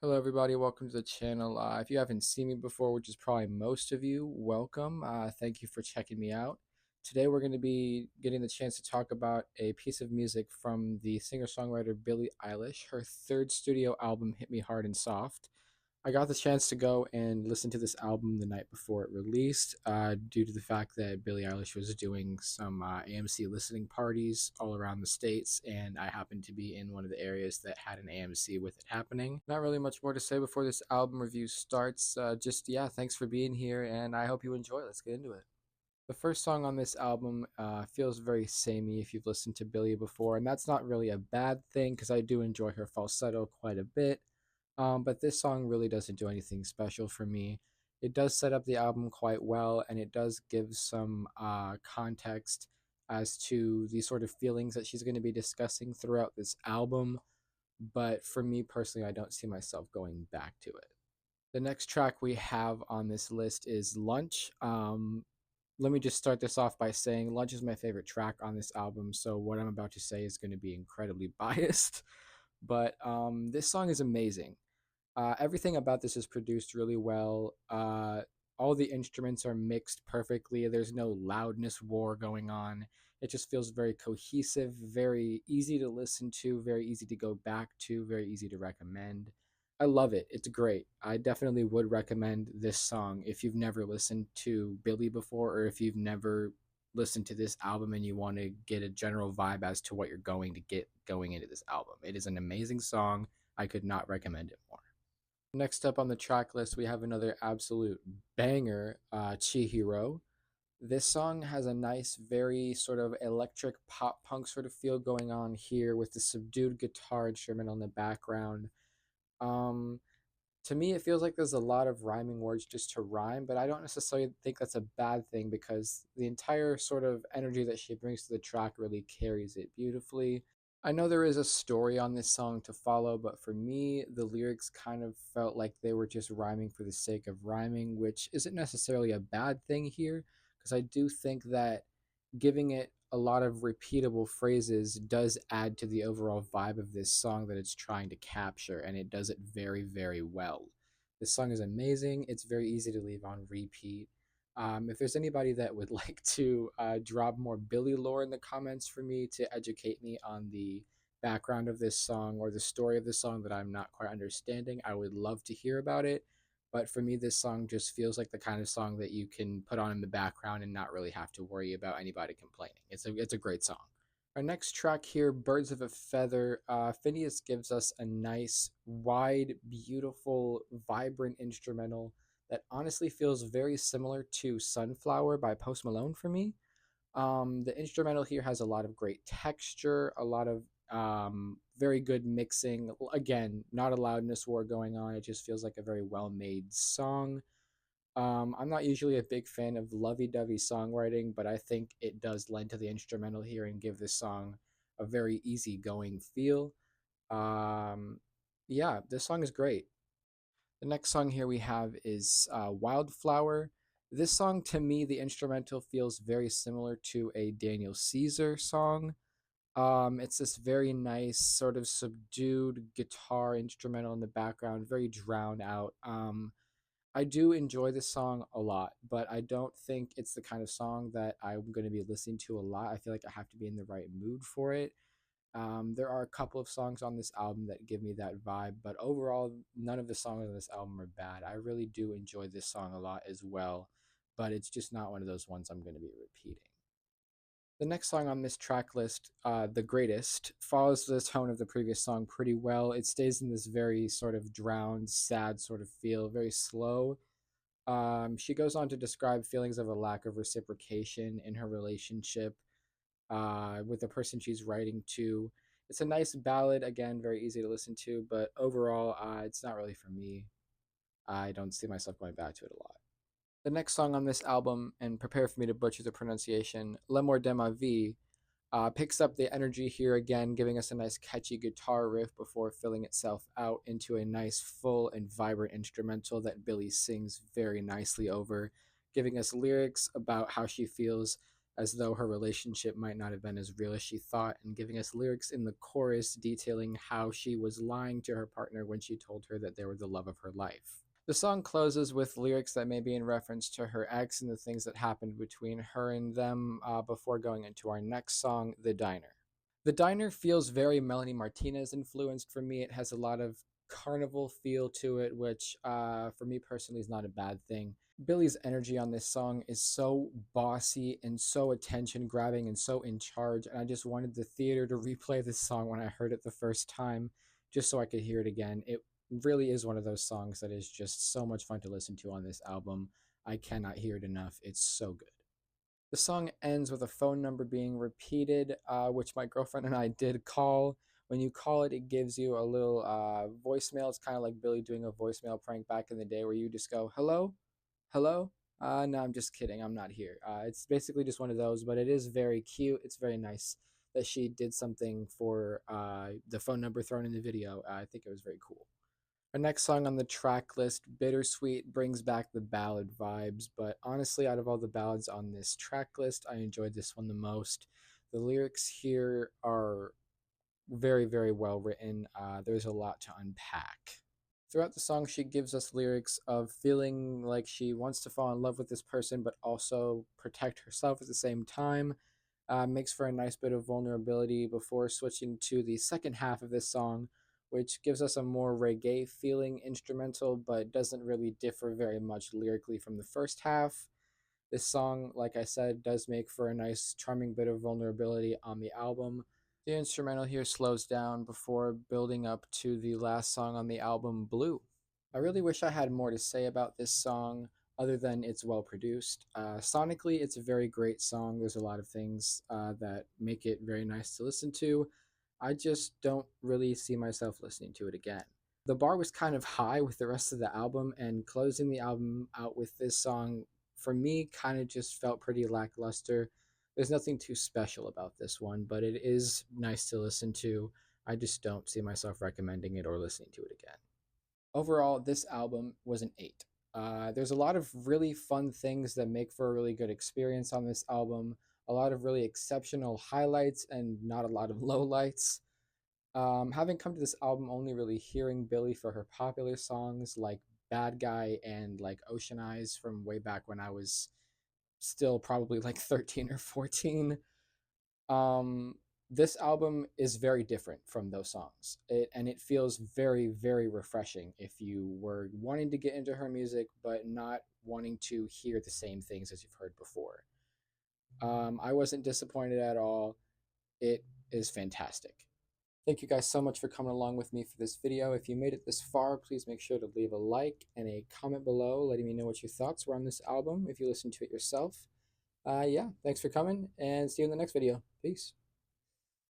Hello, everybody. Welcome to the channel. If you haven't seen me before, which is probably most of you, welcome. Thank you for checking me out. Today, we're going to be getting the chance to talk about a piece of music from the singer-songwriter Billie Eilish. Her third studio album, Hit Me Hard and Soft. I got the chance to go and listen to this album the night before it released, due to the fact that Billie Eilish was doing some AMC listening parties all around the states, and I happened to be in one of the areas that had an AMC with it happening. Not really much more to say before this album review starts. Yeah, thanks for being here, and I hope you enjoy. Let's get into it. The first song on this album feels very samey if you've listened to Billie before, and that's not really a bad thing because I do enjoy her falsetto quite a bit. But this song really doesn't do anything special for me. It does set up the album quite well, and it does give some context as to the sort of feelings that she's going to be discussing throughout this album. But for me personally, I don't see myself going back to it. The next track we have on this list is Lunch. Let me just start this off by saying Lunch is my favorite track on this album, so what I'm about to say is going to be incredibly biased. But this song is amazing. Everything about this is produced really well. All the instruments are mixed perfectly. There's no loudness war going on. It just feels very cohesive, very easy to listen to, very easy to go back to, very easy to recommend. I love it. It's great. I definitely would recommend this song if you've never listened to Billie before, or if you've never listened to this album and you want to get a general vibe as to what you're going to get going into this album. It is an amazing song. I could not recommend it more. Next up on the track list, we have another absolute banger, Chihiro. This song has a nice, very sort of electric pop punk sort of feel going on here with the subdued guitar instrument on the background. Um, to me, it feels like there's a lot of rhyming words just to rhyme, but I don't necessarily think that's a bad thing because the entire sort of energy that she brings to the track really carries it beautifully. I know there is a story on this song to follow, but for me, the lyrics kind of felt like they were just rhyming for the sake of rhyming, which isn't necessarily a bad thing here, because I do think that giving it a lot of repeatable phrases does add to the overall vibe of this song that it's trying to capture, and it does it very, very well. This song is amazing. It's very easy to leave on repeat. If there's anybody that would like to drop more Billie lore in the comments for me to educate me on the background of this song or the story of this song that I'm not quite understanding, I would love to hear about it. But for me, this song just feels like the kind of song that you can put on in the background and not really have to worry about anybody complaining. It's a great song. Our next track here, Birds of a Feather. Phineas gives us a nice, wide, beautiful, vibrant instrumental that honestly feels very similar to Sunflower by Post Malone for me. The instrumental here has a lot of great texture, a lot of very good mixing. Again, not a loudness war going on. It just feels like a very well made song. I'm not usually a big fan of lovey dovey songwriting, but I think it does lend to the instrumental here and give this song a very easygoing feel. Um, yeah, this song is great. The next song here we have is Wildflower. This song, to me, the instrumental feels very similar to a Daniel Caesar song. It's this very nice, sort of subdued guitar instrumental in the background, very drowned out. I do enjoy this song a lot, but I don't think it's the kind of song that I'm going to be listening to a lot. I feel like I have to be in the right mood for it. There are a couple of songs on this album that give me that vibe, but overall, none of the songs on this album are bad. I really do enjoy this song a lot as well, but it's just not one of those ones I'm going to be repeating. The next song on this track list, The Greatest, follows the tone of the previous song pretty well. It stays in this very sort of drowned, sad sort of feel, very slow. She goes on to describe feelings of a lack of reciprocation in her relationship with the person she's writing to. It's a nice ballad, again, very easy to listen to, but overall, it's not really for me. I don't see myself going back to it a lot. The next song on this album, and prepare for me to butcher the pronunciation, L'amour de ma vie, picks up the energy here again, giving us a nice catchy guitar riff before filling itself out into a nice, full, and vibrant instrumental that Billie sings very nicely over, giving us lyrics about how she feels as though her relationship might not have been as real as she thought, and giving us lyrics in the chorus detailing how she was lying to her partner when she told her that they were the love of her life. The song closes with lyrics that may be in reference to her ex and the things that happened between her and them before going into our next song, The Diner. The Diner feels very Melanie Martinez influenced for me. It has a lot of carnival feel to it, which for me personally is not a bad thing. Billie's energy on this song is so bossy and so attention grabbing and so in charge. And I just wanted the theater to replay this song when I heard it the first time, just so I could hear it again. It really is one of those songs that is just so much fun to listen to on this album. I cannot hear it enough. It's so good. The song ends with a phone number being repeated, which my girlfriend and I did call. When you call it, it gives you a little voicemail. It's kind of like Billie doing a voicemail prank back in the day where you just go, hello, hello. No, I'm just kidding. I'm not here. It's basically just one of those, but it is very cute. It's very nice that she did something for the phone number thrown in the video. I think it was very cool. Our next song on the track list, Bittersuite, brings back the ballad vibes, but honestly, out of all the ballads on this track list, I enjoyed this one the most. The lyrics here are very, very well written. There's a lot to unpack. Throughout the song, she gives us lyrics of feeling like she wants to fall in love with this person, but also protect herself at the same time. Makes for a nice bit of vulnerability before switching to the second half of this song, which gives us a more reggae feeling instrumental, but doesn't really differ very much lyrically from the first half. This song, like I said, does make for a nice, charming bit of vulnerability on the album. The instrumental here slows down before building up to the last song on the album, Blue. I really wish I had more to say about this song other than it's well produced. Sonically, it's a very great song. There's a lot of things that make it very nice to listen to. I just don't really see myself listening to it again. The bar was kind of high with the rest of the album, and closing the album out with this song, for me, kind of just felt pretty lackluster. There's nothing too special about this one, but it is nice to listen to. I just don't see myself recommending it or listening to it again. Overall, this album was an 8. There's a lot of really fun things that make for a really good experience on this album, a lot of really exceptional highlights and not a lot of lowlights. Having come to this album only really hearing Billie for her popular songs like Bad Guy and like Ocean Eyes from way back when I was still probably like 13 or 14. Um, this album is very different from those songs. And it feels very, very refreshing if you were wanting to get into her music, but not wanting to hear the same things as you've heard before. I wasn't disappointed at all. It is fantastic. Thank you guys so much for coming along with me for this video. If you made it this far, please make sure to leave a like and a comment below letting me know what your thoughts were on this album if you listened to it yourself. Yeah, thanks for coming and see you in the next video. Peace.